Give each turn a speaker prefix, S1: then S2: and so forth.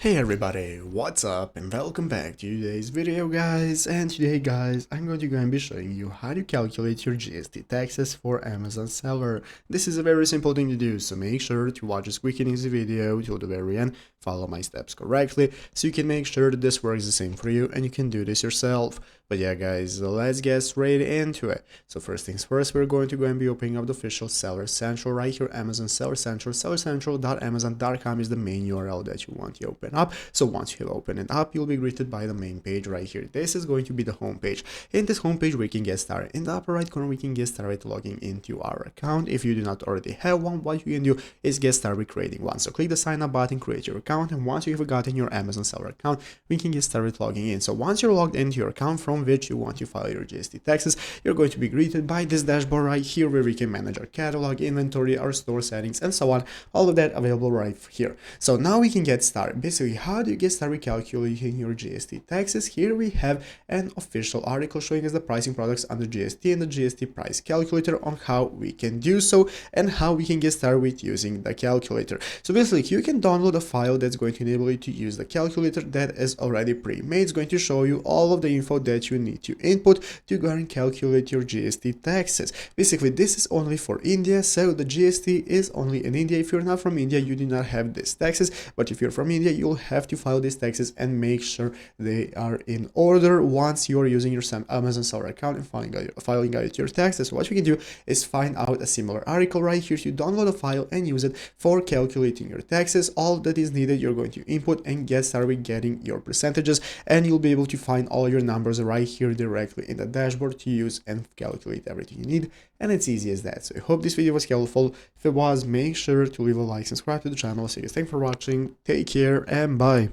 S1: Hey everybody, what's up and welcome back to today's video guys. And today guys, I'm going to go and be showing you how to calculate your GST taxes for Amazon seller. This is a very simple thing to do, so make sure to watch this quick and easy video till the very end, follow my steps correctly, so you can make sure that this works the same for you and you can do this yourself. But yeah guys, let's get straight into it. So first things first, we're going to go and be opening up the official Seller Central right here, Amazon Seller Central. sellercentral.amazon.com is the main URL that you want to open up. So once you have opened it up, you'll be greeted by the main page right here. This is going to be the home page. In this home page, we can get started. In the upper right corner, we can get started logging into our account. If you do not already have one, what you can do is get started creating one. So click the sign up button, create your account, and once you have gotten your Amazon seller account, we can get started logging in. So once you're logged into your account from which you want to file your GST taxes, you're going to be greeted by this dashboard right here where we can manage our catalog, inventory, our store settings, and so on. All of that available right here. So now we can get started. Basically, how do you get started calculating your GST taxes? Here we have an official article showing us the pricing products under GST and the GST price calculator on how we can do so and how we can get started with using the calculator. So basically, you can download a file that's going to enable you to use the calculator that is already pre-made. It's going to show you all of the info that you need to input to go and calculate your GST taxes. Basically, this is only for India, so the GST is only in India. If you're not from India, you do not have these taxes, but if you're from India, you'll have to file these taxes and make sure they are in order once you're using your Amazon seller account and filing out your taxes. So what you can do is find out a similar article right here to download a file and use it for calculating your taxes. All that is needed, you're going to input and get started with getting your percentages, and you'll be able to find all your numbers right here directly in the dashboard to use and calculate everything you need. And it's easy as that. So I hope this video was helpful. If it was, make sure to leave a like, subscribe to the channel. So thanks for watching, take care, and bye.